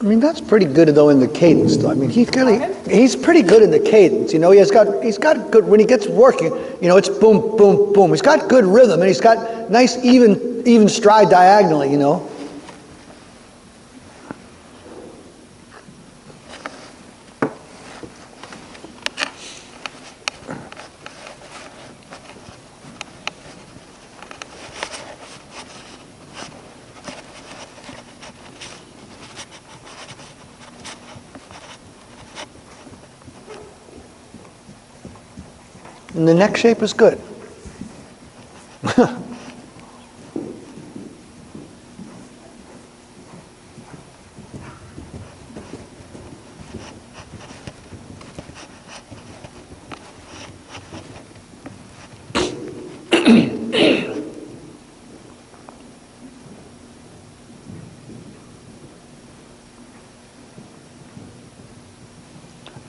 mean, that's pretty good though in the cadence. Though. I mean, he's pretty good in the cadence. You know, he's got good when he gets working. You know, it's boom, boom, boom. He's got good rhythm, and he's got nice even stride diagonally. You know. And the neck shape is good.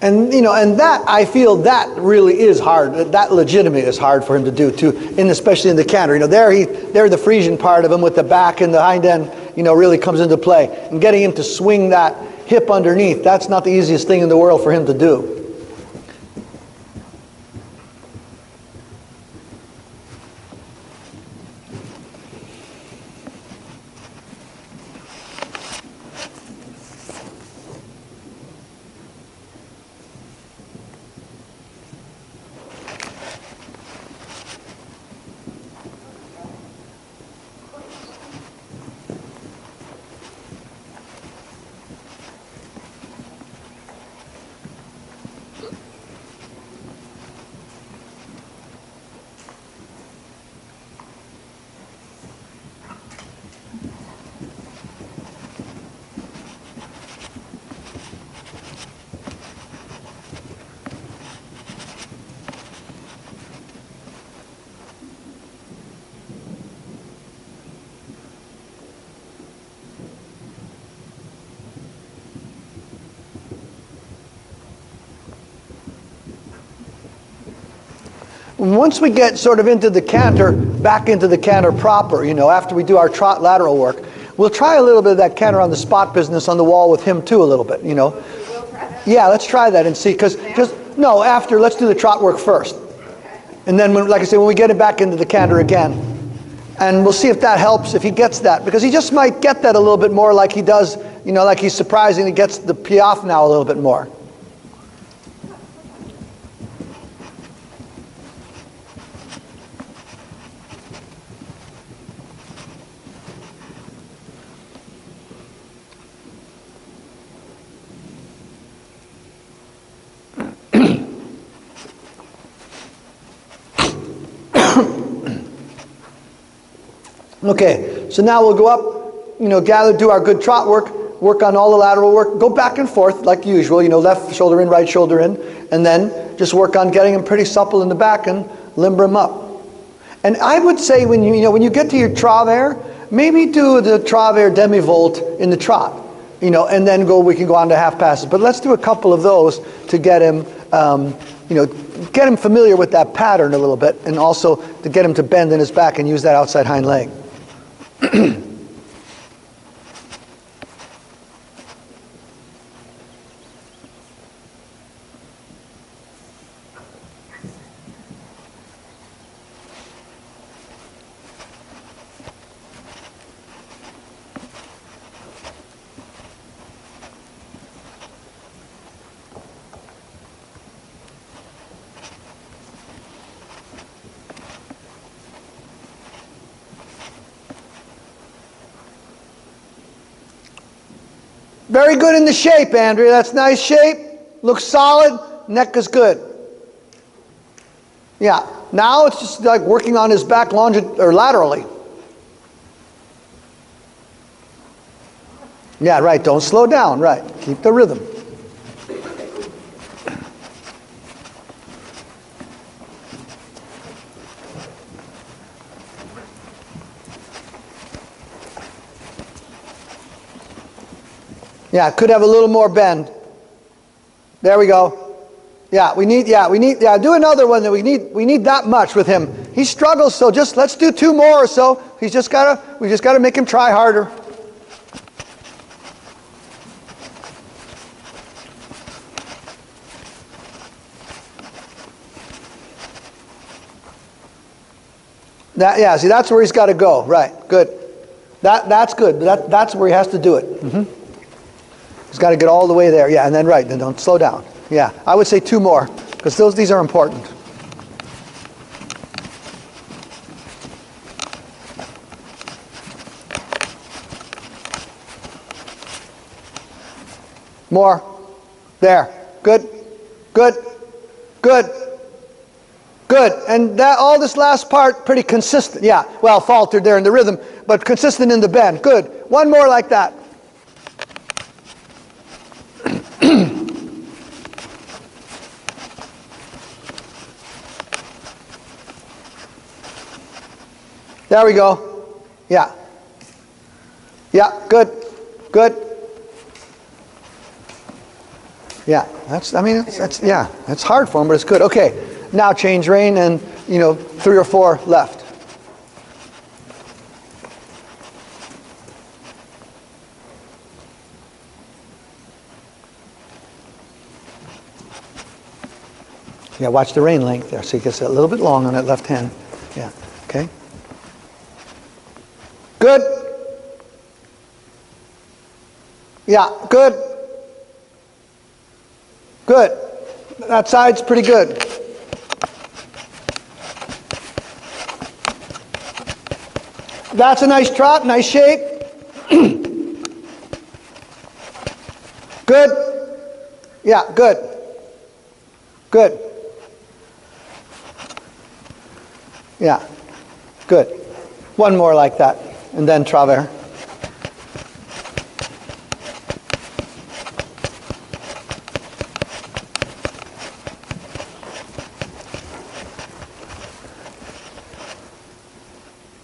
And you know, and that I feel that really is hard. That legitimate is hard for him to do too, and especially in the canter. You know, there the Frisian part of him with the back and the hind end, you know, really comes into play. And getting him to swing that hip underneath, that's not the easiest thing in the world for him to do. Once we get sort of into the canter, back into the canter proper, you know, after we do our trot lateral work, we'll try a little bit of that canter on the spot business on the wall with him too a little bit, you know. We'll try that. Yeah, let's try that and see, because let's do the trot work first. And then, like I say, when we get it back into the canter again, and we'll see if that helps, if he gets that, because he just might get that a little bit more like he does, you know, like he's surprisingly gets the piaffe now a little bit more. Okay, so now we'll go up, you know, do our good trot work on all the lateral work, go back and forth like usual, you know, left shoulder in, right shoulder in, and then just work on getting him pretty supple in the back and limber him up. And I would say when you get to your travers, maybe do the travers demi-volte in the trot, you know, and then we can go on to half passes. But let's do a couple of those to get him, you know, get him familiar with that pattern a little bit, and also to get him to bend in his back and use that outside hind leg. Very good in the shape, Andrea. That's nice shape. Looks solid. Neck is good. Yeah. Now it's just like working on his back laterally. Yeah, right. Don't slow down. Right. Keep the rhythm. Yeah, could have a little more bend. There we go. Yeah, we need, do another one that we need that much with him. He struggles, so just let's do 2 more or so. We just gotta make him try harder. That, yeah, see, that's where he's got to go. Right, good. That's good. That's where he has to do it. He's got to get all the way there. Yeah, and then right, then don't slow down. Yeah, I would say 2 more, because these are important. More. There. Good. Good. Good. Good. And that all this last part pretty consistent. Yeah. Well, faltered there in the rhythm, but consistent in the bend. Good. 1 more like that. There we go. Yeah. Yeah. Good. Good. Yeah, that's hard for him, but it's good. Okay, now change rein and 3 or 4 left. Yeah, watch the rein length there, so he gets a little bit long on that left hand. Yeah, okay. Good. Yeah, good. Good. That side's pretty good. That's a nice trot, nice shape. Good. Yeah, good. Good. Yeah, good. 1 more like that, and then travers.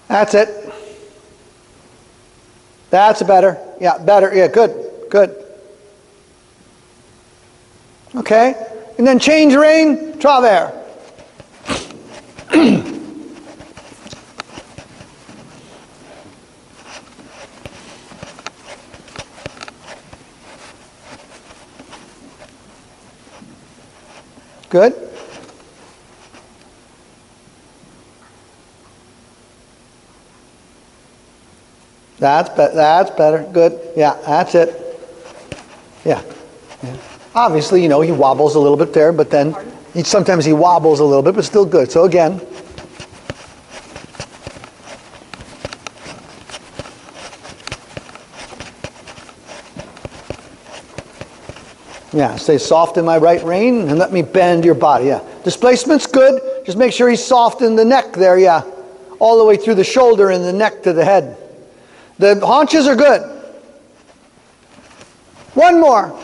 That's it. That's better. Yeah, better. Yeah, good. Good. Okay. And then change rein, travers. Good. That's better. Good. Yeah, that's it. Yeah. Yeah. Obviously, he wobbles a little bit there, but then sometimes he wobbles a little bit, but still good. So again. Yeah, stay soft in my right rein and let me bend your body. Yeah. Displacement's good. Just make sure he's soft in the neck there. Yeah. All the way through the shoulder and the neck to the head. The haunches are good. 1 more.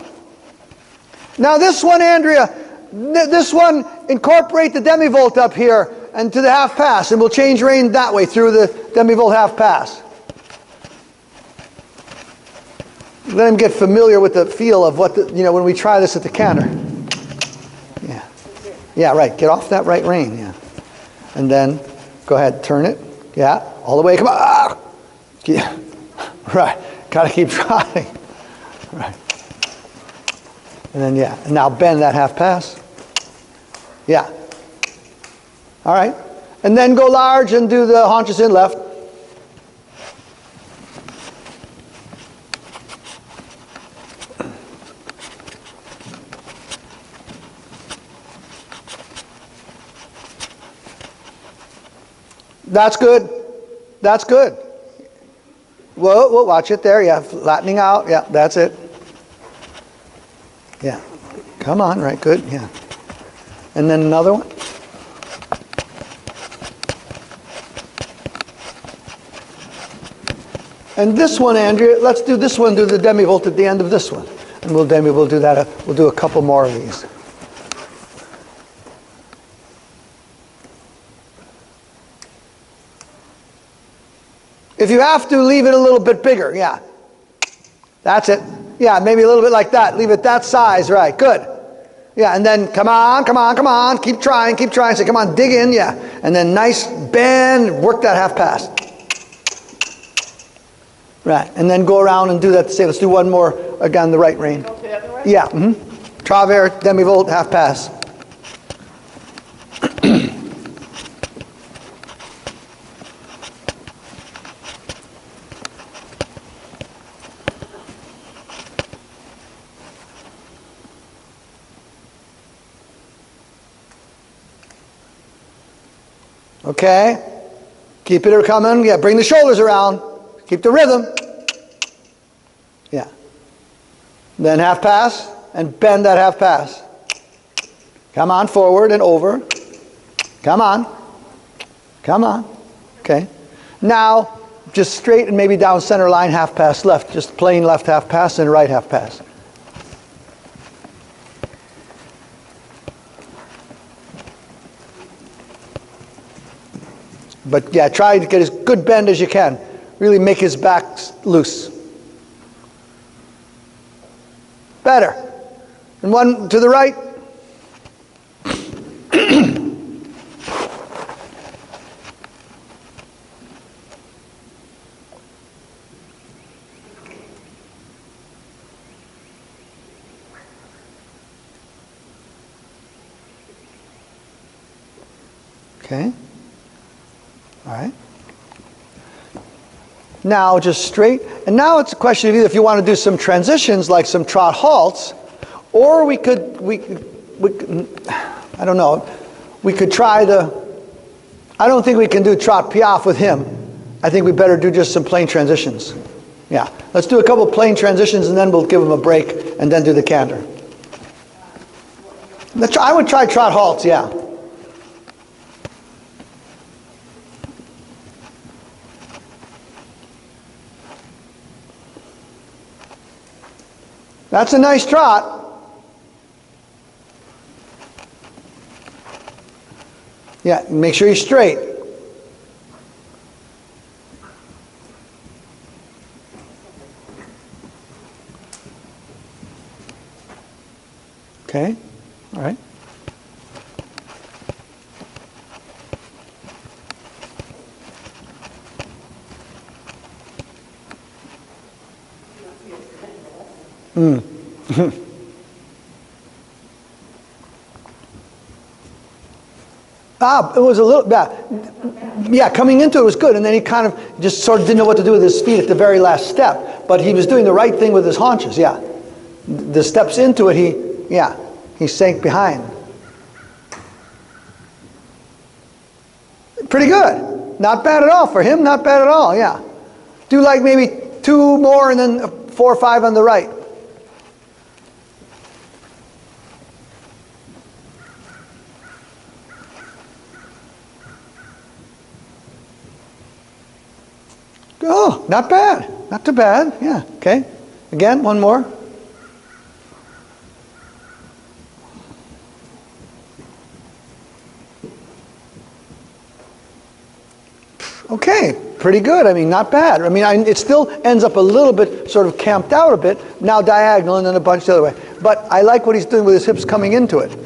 Now this one, Andrea, this one, incorporate the demi-volt up here and to the half pass, and we'll change rein that way through the demi-volt half pass. Let him get familiar with the feel of what when we try this at the canter. Yeah. Yeah, right. Get off that right rein. Yeah. And then go ahead, turn it. Yeah. All the way. Come on. Ah! Yeah. Right. Got to keep trying. Right. And then, yeah. And now bend that half pass. Yeah. All right. And then go large and do the haunches in left. That's good. That's good. Whoa, watch it there. Yeah, flattening out. Yeah, that's it. Yeah. Come on, right, good. Yeah. And then another one. And this one, Andrea, let's do this one, do the demi-volt at the end of this one. And we'll do that, we'll do a couple more of these. If you have to, leave it a little bit bigger. Yeah. That's it. Yeah, maybe a little bit like that. Leave it that size. Right. Good. Yeah, and then come on, come on, come on. Keep trying, keep trying. Say, come on, dig in. Yeah. And then nice bend. Work that half pass. Right. And then go around and do that. Say, let's do one more again, the right rein. Yeah. Mm-hmm. Travers, demi-volt, half pass. Okay. Keep it coming. Yeah, bring the shoulders around. Keep the rhythm. Yeah. Then half pass and bend that half pass. Come on, forward and over. Come on. Come on. Okay. Now, just straight and maybe down center line, half pass left. Just plain left half pass and right half pass. But yeah, try to get as good bend as you can. Really make his back loose. Better. And one to the right. Okay. All right. Now just straight. And now it's a question of either if you want to do some transitions like some trot halts, or we could I don't know. We could try I don't think we can do trot piaffe with him. I think we better do just some plain transitions. Yeah. Let's do a couple of plain transitions and then we'll give him a break and then do the canter. I would try trot halts, yeah. That's a nice trot. Yeah, make sure you're straight. Okay, all right. It was a little, yeah, coming into it was good, and then he kind of just sort of didn't know what to do with his feet at the very last step, but he was doing the right thing with his haunches, yeah. The steps into it, he sank behind. Pretty good. Not bad at all for him, not bad at all, yeah. Do like maybe 2 more and then 4 or 5 on the right. Oh, not bad. Not too bad. Yeah, okay. Again, 1 more. Okay, pretty good. I mean, not bad. I mean, it still ends up a little bit sort of camped out a bit, now diagonal and then a bunch the other way. But I like what he's doing with his hips coming into it.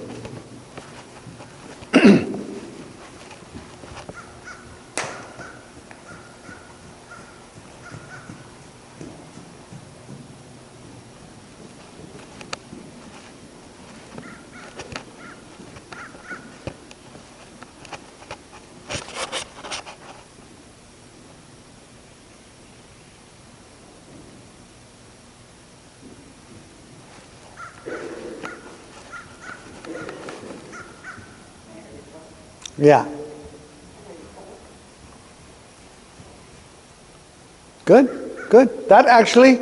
Yeah. Good, good. That actually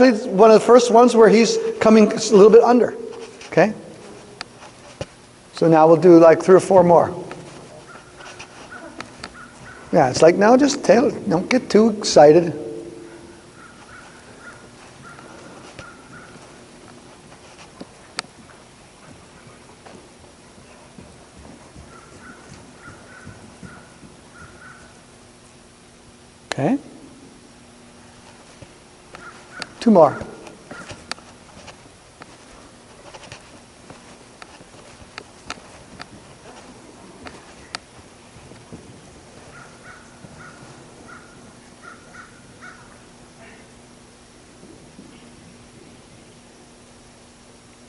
is one of the first ones where he's coming a little bit under. Okay? So now we'll do like 3 or 4 more. Yeah, it's like now just tail it. Don't get too excited. Okay. 2 more.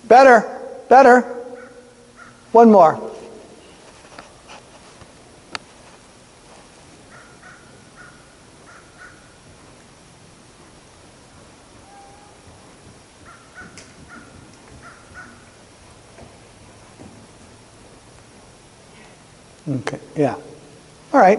Better, better. 1 more. Okay, yeah. All right.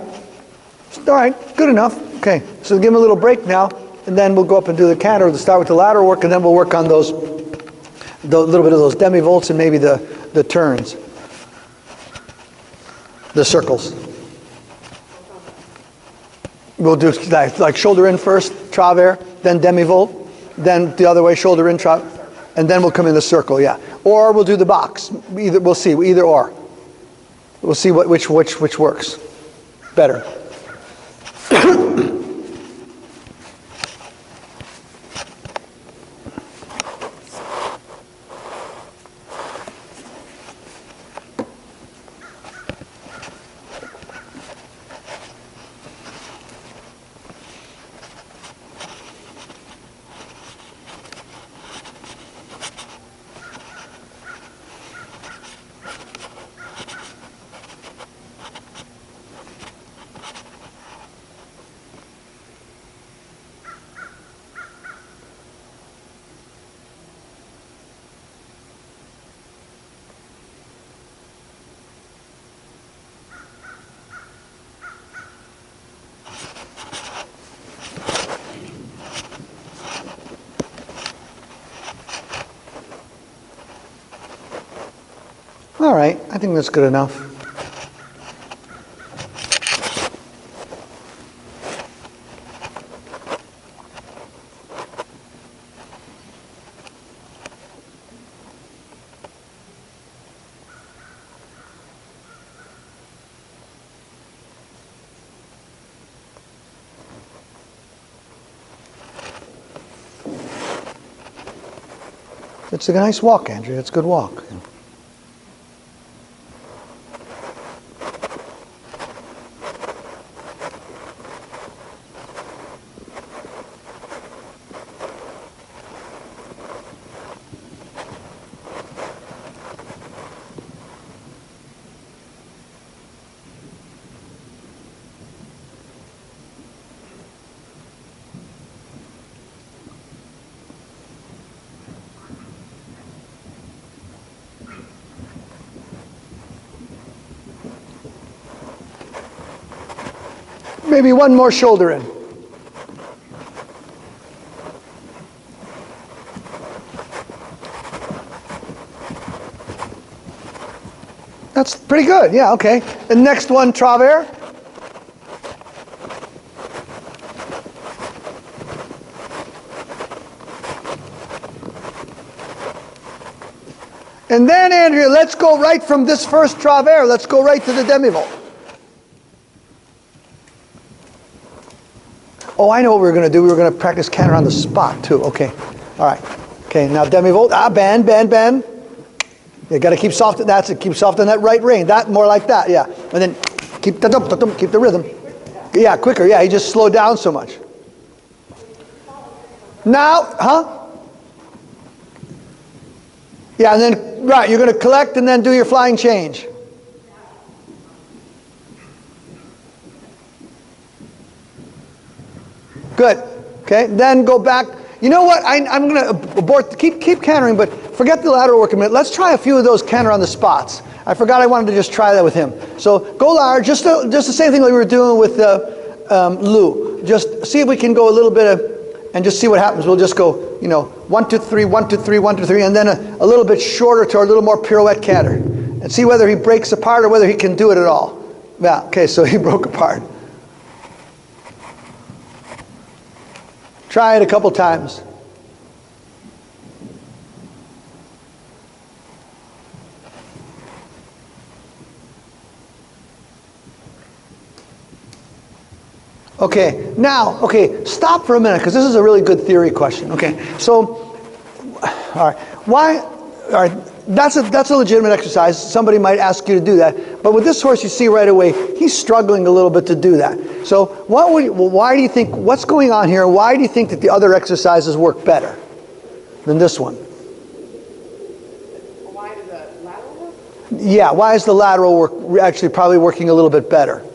All right, good enough. Okay, so give him a little break now, and then we'll go up and do the canter. We'll start with the lateral work, and then we'll work on those, the little bit of those demi-volts and maybe the turns, the circles. We'll do like shoulder in first, travers, then demi-volt, then the other way, shoulder in, and then we'll come in the circle, yeah. Or we'll do the box. Either, we'll see, either or. We'll see which works better. All right, I think that's good enough. It's a nice walk, Andrea. It's a good walk. Maybe one more shoulder in. That's pretty good, yeah, okay. The next one, travers. And then, Andrea, let's go right from this first travers, let's go right to the demi-volt. Oh, I know what we're going to do. We were going to practice canter on the spot, too. Okay. All right. Okay, now demi-volt. Bend, bend, bend. You got to keep soft. That's it. Keep soft in that right rein. That, more like that, yeah. And then keep the rhythm. Yeah, quicker. Yeah, he just slowed down so much. Now, huh? Yeah, and then, right, you're going to collect and then do your flying change. Good. Okay. Then go back. You know what? I'm going to abort. Keep cantering, but forget the lateral work a minute. Let's try a few of those canter on the spots. I forgot I wanted to just try that with him. So go large. Just the same thing like we were doing with Lou. Just see if we can go a little bit of, and just see what happens. We'll just go, 1, 2, 3, 1, 2, 3, 1, 2, 3, and then a little bit shorter to a little more pirouette canter, and see whether he breaks apart or whether he can do it at all. Yeah. Okay. So he broke apart. Try it a couple times. Okay, now, stop for a minute because this is a really good theory question. Okay, so, all right, that's a legitimate exercise. Somebody might ask you to do that, but with this horse, you see right away he's struggling a little bit to do that. So, why do you think? What's going on here? Why do you think that the other exercises work better than this one? Why does the lateral work? Yeah, why is the lateral work actually probably working a little bit better?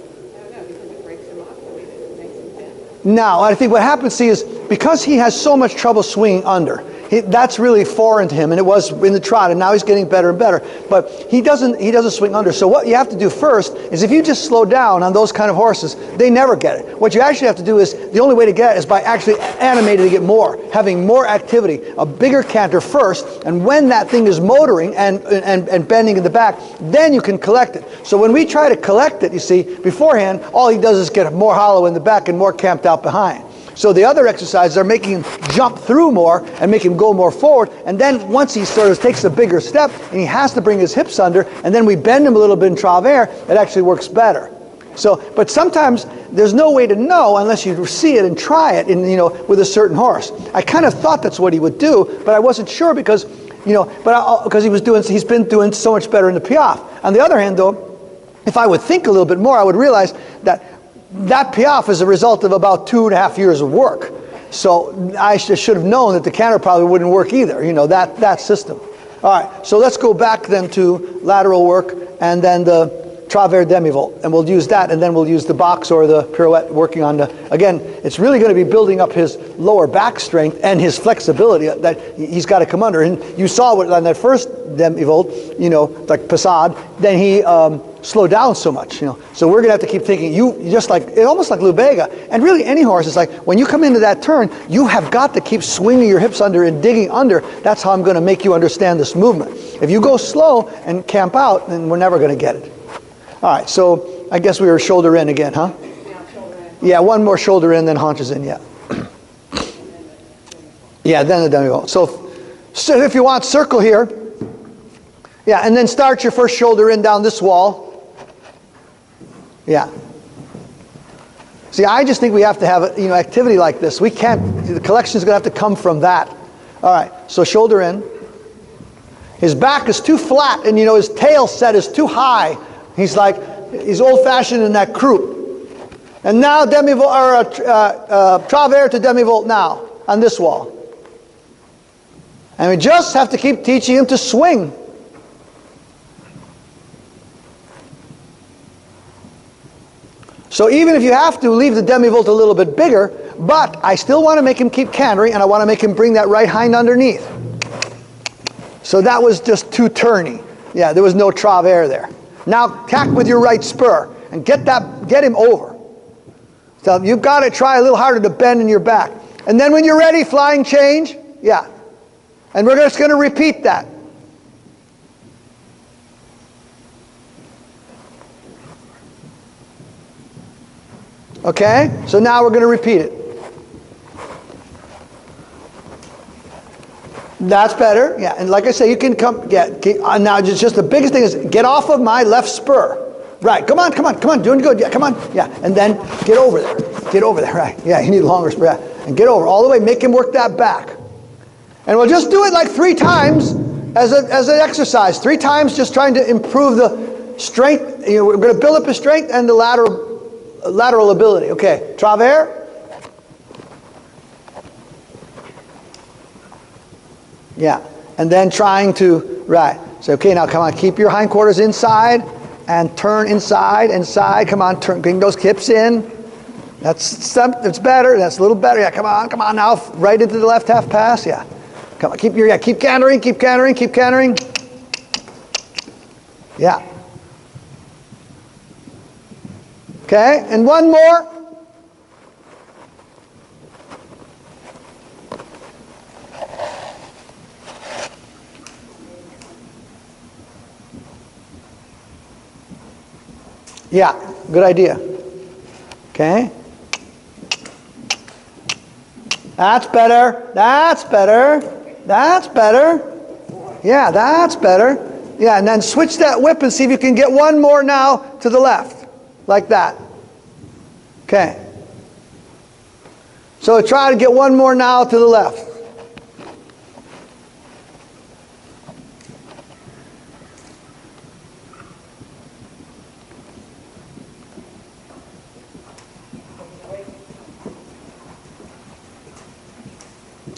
Now, I think what happens, see, is because he has so much trouble swinging under, that's really foreign to him, and it was in the trot, and now he's getting better and better. But he doesn't swing under. So what you have to do first is, if you just slow down on those kind of horses, they never get it. What you actually have to do is, the only way to get it is by actually animating to get more, having more activity, a bigger canter first, and when that thing is motoring and bending in the back, then you can collect it. So when we try to collect it, you see, beforehand, all he does is get more hollow in the back and more camped out behind. So the other exercises are making him jump through more and make him go more forward. And then once he sort of takes a bigger step and he has to bring his hips under, and then we bend him a little bit in travers, it actually works better. So, but sometimes there's no way to know unless you see it and try it, with a certain horse. I kind of thought that's what he would do, but I wasn't sure because, because he's been doing so much better in the Piaffe. On the other hand, though, if I would think a little bit more, I would realize that Piaffe is a result of about 2.5 years of work. So I should have known that the canter probably wouldn't work either, that system. All right, so let's go back then to lateral work and then the travers demi-volte. And we'll use that, and then we'll use the box or the pirouette working on again, it's really going to be building up his lower back strength and his flexibility that he's got to come under. And you saw on that first demi-volte, like Passade, then he slow down so much, So we're going to have to keep thinking, almost like Lubega, and really any horse is like, when you come into that turn, you have got to keep swinging your hips under and digging under. That's how I'm going to make you understand this movement. If you go slow and camp out, then we're never going to get it. All right, so I guess we were shoulder in again, huh? Yeah, shoulder in. Yeah, one more shoulder in, then haunches in, yeah. Yeah, then the demi-volte. So if you want, circle here. Yeah, and then start your first shoulder in down this wall. Yeah. See, I just think we have to have activity like this. We can't. The collection is going to have to come from that. All right. So shoulder in. His back is too flat, and his tail set is too high. He's old-fashioned in that croup. And now demi-volte or travers to demi-volte now on this wall. And we just have to keep teaching him to swing. So even if you have to, leave the demi-volte a little bit bigger, but I still want to make him keep cantering, and I want to make him bring that right hind underneath. So that was just too turny. Yeah, there was no travers there. Now tack with your right spur and get him over. So you've got to try a little harder to bend in your back. And then when you're ready, flying change. Yeah. And we're just going to repeat that. Okay? So now we're going to repeat it. That's better. Yeah, and like I say, you can come. Yeah, now just the biggest thing is get off of my left spur. Right. Come on. Doing good. Yeah, come on. Yeah, and then get over there. Get over there. Right. Yeah, you need a longer spur. Yeah. And get over all the way. Make him work that back. And we'll just do it like 3 times as an exercise. 3 times, just trying to improve the strength. We're going to build up his strength and the lateral ability. Okay. Travers. Yeah, and then trying to, right. So, okay, now come on, keep your hindquarters inside and turn inside. Come on, bring those hips in. That's better. That's a little better. Yeah, come on now, right into the left half pass. Yeah, come on, keep cantering. Yeah. Okay, and one more. Yeah, good idea. Okay. That's better. Yeah, that's better. Yeah, and then switch that whip and see if you can get one more now to the left. Like that. Okay. So try to get one more now to the left.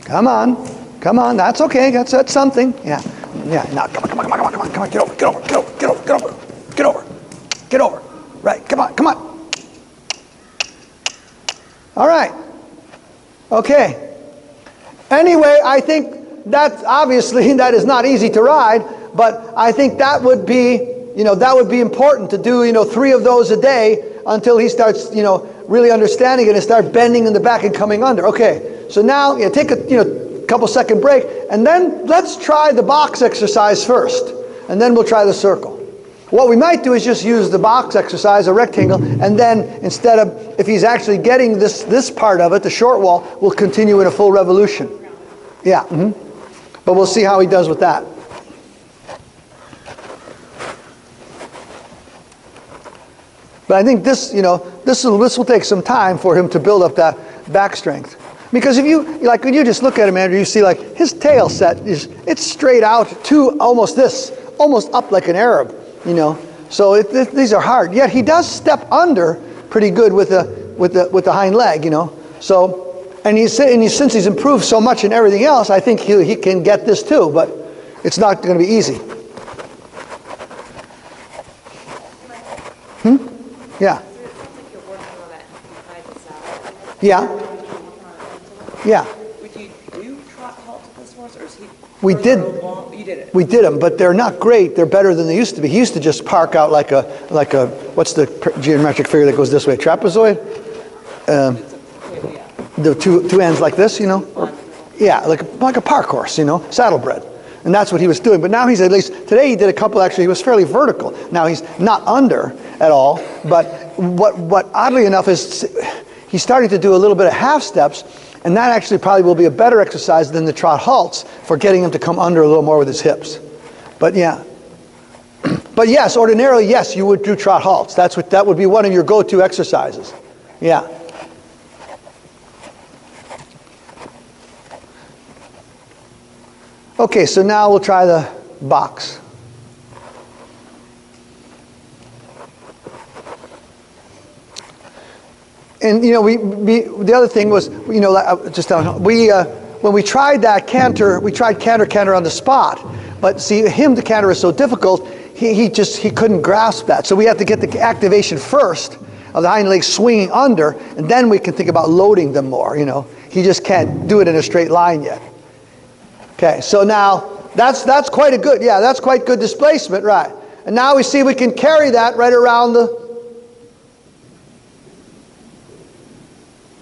Come on, that's okay, that's something. Yeah, now come on, get over. Right, come on. All right, okay. Anyway, I think that obviously that is not easy to ride, but I think that would be, that would be important to do, 3 of those a day until he starts, really understanding it and start bending in the back and coming under. Okay, so now take a couple second break, and then let's try the box exercise first, and then we'll try the circle. What we might do is just use the box exercise, a rectangle, and then instead of, if he's actually getting this part of it, the short wall, we'll continue in a full revolution. Yeah, but we'll see how he does with that. But I think this, this will take some time for him to build up that back strength. Because if you, like when you just look at him, Andrew, you see like his tail set it's straight out to almost up like an Arab, So these are hard. Yet he does step under pretty good with the hind leg, So, and since he's improved so much in everything else, I think he can get this too. But it's not going to be easy. Yeah. Yeah. Yeah. Would you do trot halts with this horse, or is he? We did. You did it. We did them, but they're not great. They're better than they used to be. He used to just park out like a what's the geometric figure that goes this way? Trapezoid. The two ends like this, Yeah, like a park horse, saddlebred. And that's what he was doing. But now he's at least, today he did a couple, actually, he was fairly vertical. Now he's not under at all, but what oddly enough is he's starting to do a little bit of half steps, and that actually probably will be a better exercise than the trot halts for getting him to come under a little more with his hips. But yeah. But yes, ordinarily, yes, you would do trot halts. That would be one of your go-to exercises. Yeah. Okay, so now we'll try the box. And the other thing was, just when we tried that canter, we tried canter on the spot. But see, the canter is so difficult, he couldn't grasp that. So we have to get the activation first of the hind legs swinging under, and then we can think about loading them more. He just can't do it in a straight line yet. Okay, so now that's quite a good, that's quite good displacement, right? And now we see we can carry that right around the.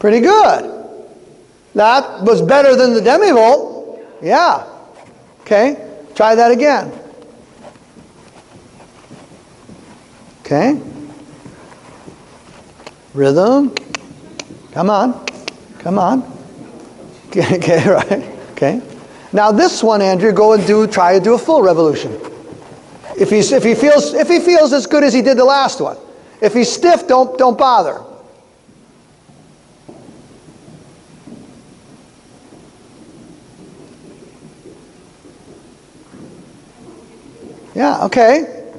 Pretty good. That was better than the demi-volt. Yeah. Okay, try that again. Okay. Rhythm. Come on. Come on. Okay, right. Okay. Now this one, Andrew, try to do a full revolution. If he feels as good as he did the last one. If he's stiff, don't bother. Yeah, okay.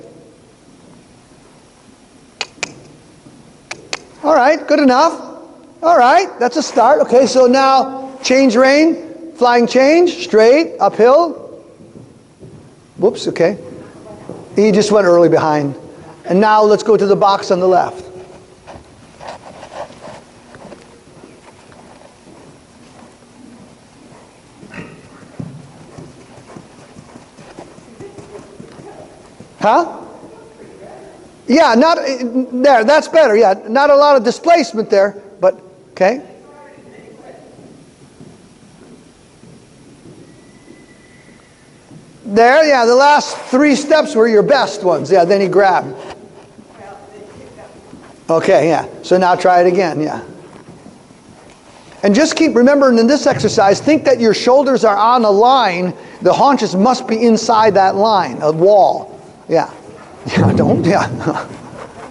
All right, good enough. All right, that's a start. Okay, so now change rein, flying change, straight, uphill. Whoops, okay. He just went early behind. And now let's go to the box on the left. Huh? Yeah, not there. That's better. Yeah, not a lot of displacement there, but okay. There, yeah, the last 3 steps were your best ones. Yeah, then he grabbed. Okay, yeah. So now try it again, yeah. And just keep remembering in this exercise, think that your shoulders are on a line. The haunches must be inside that line, a wall. Yeah. Yeah.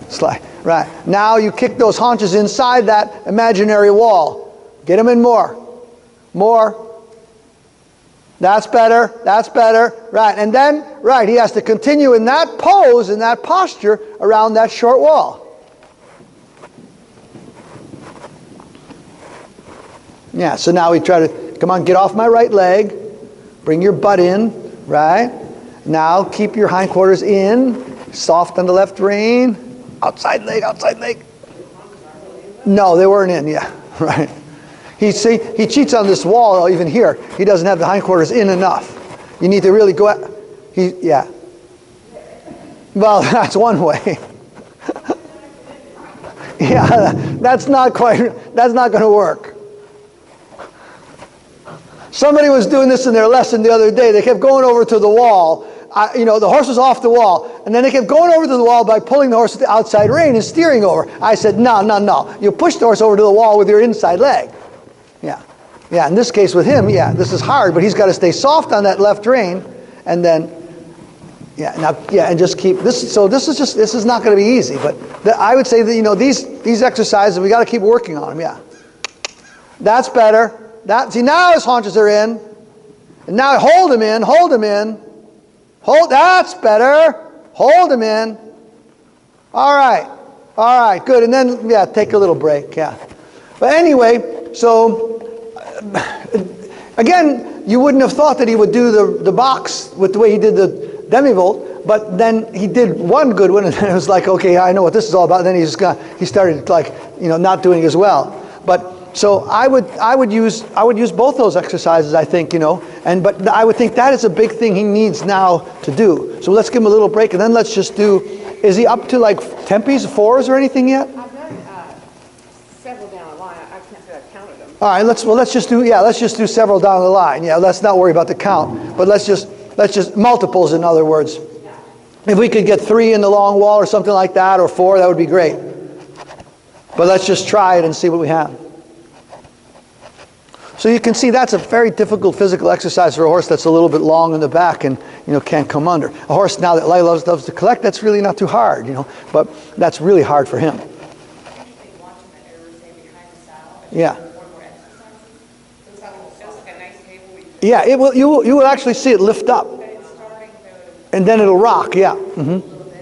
Slide. Right. Now you kick those haunches inside that imaginary wall. Get them in more. More. That's better. That's better. Right. And then, right, he has to continue in that pose, in that posture, around that short wall. Yeah, so now we try to, come on, get off my right leg. Bring your butt in. Right. Now keep your hindquarters in, soft on the left rein, outside leg, outside leg. No, they weren't in, yeah, right. He cheats on this wall even here. He doesn't have the hindquarters in enough. You need to really go at, yeah. Well, that's one way. Yeah, that's not going to work. Somebody was doing this in their lesson the other day. They kept going over to the wall. The horse was off the wall, and then they kept going over to the wall by pulling the horse to the outside rein and steering over. I said, no. You push the horse over to the wall with your inside leg. Yeah, in this case with him, this is hard, but he's got to stay soft on that left rein, and then, and just keep this. So this is not going to be easy, but I would say that, these exercises, we got to keep working on them, yeah. That's better. See, now his haunches are in, and now hold him in. That's better. Hold him in. All right, good. And then, take a little break, yeah. But anyway, so, again, you wouldn't have thought that he would do the box with the way he did the demi-volt, but then he did one good one, and then it was like, okay, I know what this is all about. And then he started not doing as well. But so I would use both those exercises, I think, but I would think that is a big thing he needs now to do. So let's give him a little break, and then let's just do. Is he up to like tempes, fours, or anything yet? I've done several down the line. I can't say I've counted them. All right, let's just do several down the line. Yeah, let's not worry about the count, but let's just multiples, in other words. Yeah. If we could get 3 in the long wall or something like that, or 4, that would be great. But let's just try it and see what we have. So you can see that's a very difficult physical exercise for a horse that's a little bit long in the back and can't come under. A horse now that loves to collect, that's really not too hard, but that's really hard for him. Yeah. Yeah, it will. You will actually see it lift up, and then it'll rock. Yeah,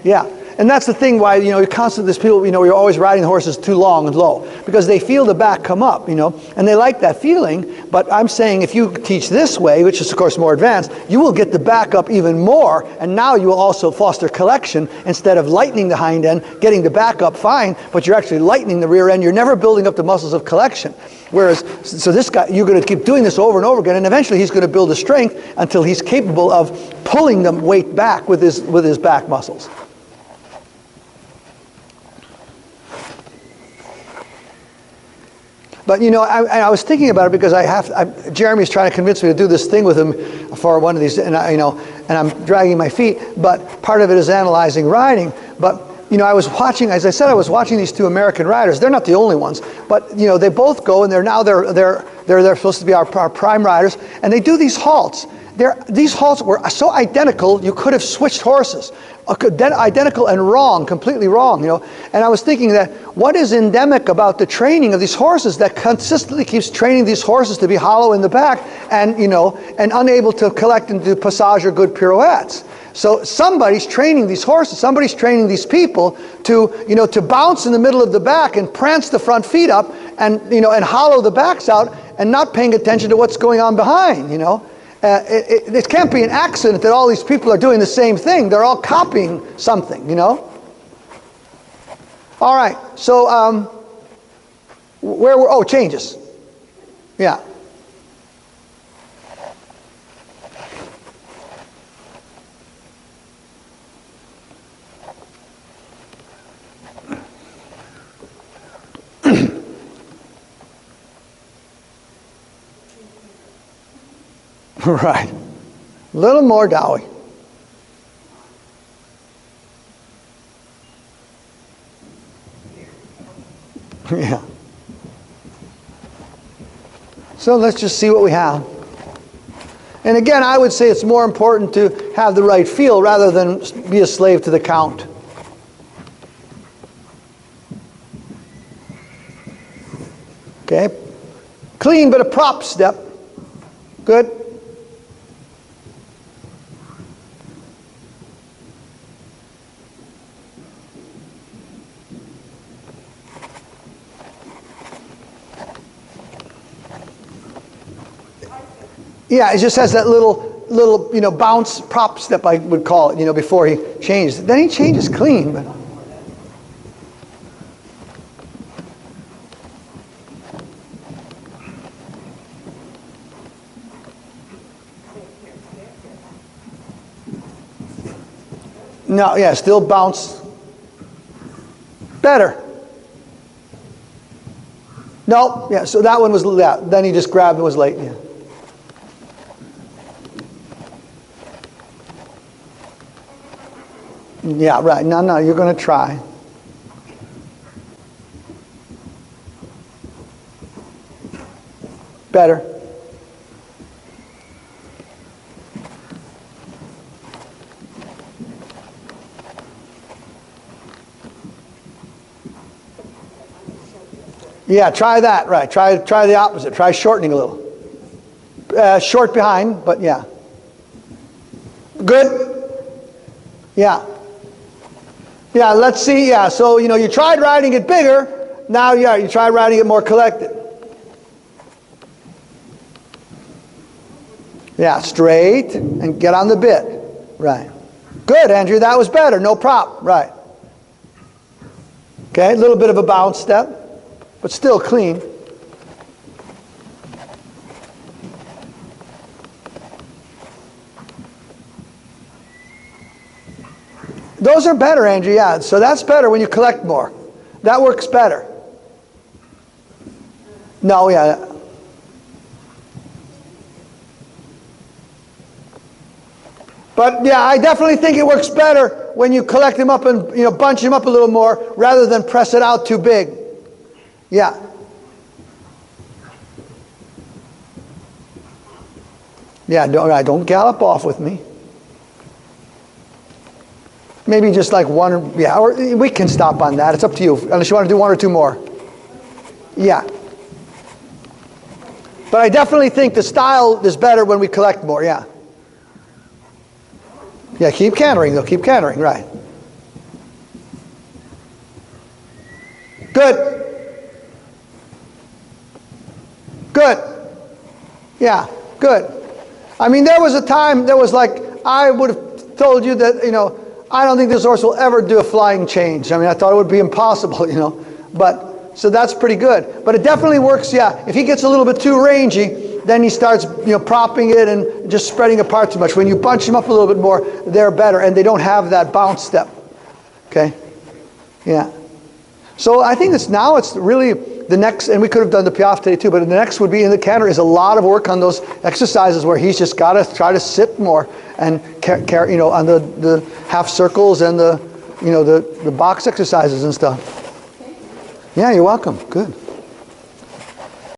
yeah. And that's the thing why you're constantly, there's people, you're always riding the horses too long and low, because they feel the back come up, and they like that feeling. But I'm saying if you teach this way, which is of course more advanced, you will get the back up even more, and now you will also foster collection instead of lightening the hind end, getting the back up fine, but you're actually lightening the rear end. You're never building up the muscles of collection. Whereas, so this guy, you're going to keep doing this over and over again, and eventually he's going to build a strength until he's capable of pulling the weight back with his back muscles. But I was thinking about it because Jeremy's trying to convince me to do this thing with him for one of these, and I'm dragging my feet. But part of it is analyzing riding. But I was watching, as I said, I was watching these 2 American riders. They're not the only ones, but they both go, and they're supposed to be our prime riders, and they do these halts. These halts were so identical, you could have switched horses. Identical and wrong, completely wrong, And I was thinking that what is endemic about the training of these horses that consistently keeps training these horses to be hollow in the back and unable to collect and do passage or good pirouettes. So somebody's training these horses, somebody's training these people to bounce in the middle of the back and prance the front feet up and hollow the backs out and not paying attention to what's going on behind, It can't be an accident that all these people are doing the same thing. They're all copying something, All right, so changes. Yeah. Right. A little more, Dawue. Yeah. So let's just see what we have. And again, I would say it's more important to have the right feel rather than be a slave to the count. Okay. Clean, but a prop step. Good. Yeah, it just has that little bounce prop step, I would call it, before he changed. Then he changes clean, but No, yeah, still bounce. Better. No, yeah, so that one was, yeah, then he just grabbed and was late, yeah. Yeah, right, no, you're going to try. Better. Yeah, try that, right. Try the opposite. Try shortening a little. Short behind, but yeah. Good? Yeah. Yeah, let's see, yeah. So, you tried riding it bigger. Now, yeah, you try riding it more collected. Yeah, straight and get on the bit. Right. Good, Andrew, that was better. No prop, right. Okay, a little bit of a bounce step, but still clean. Those are better, Andrew, yeah. So that's better when you collect more. That works better. No, yeah. But yeah, I definitely think it works better when you collect them up and bunch them up a little more rather than press it out too big. Yeah. Yeah, don't gallop off with me. Maybe just like one, yeah, or we can stop on that. It's up to you, unless you want to do one or two more. Yeah. But I definitely think the style is better when we collect more, yeah. Yeah, keep cantering, though. Keep cantering, right. Good. Good. Yeah, good. I mean, there was a time, I would have told you that, I don't think this horse will ever do a flying change. I mean, I thought it would be impossible, But, so that's pretty good. But it definitely works, yeah. If he gets a little bit too rangy, then he starts, propping it and just spreading apart too much. When you bunch them up a little bit more, they're better, and they don't have that bounce step. Okay? Yeah. So I think it's really the next, and we could have done the Piaffe today too, but the next would be in the canter is a lot of work on those exercises where he's just got to try to sit more and on the half circles and the box exercises and stuff. Yeah, you're welcome. Good.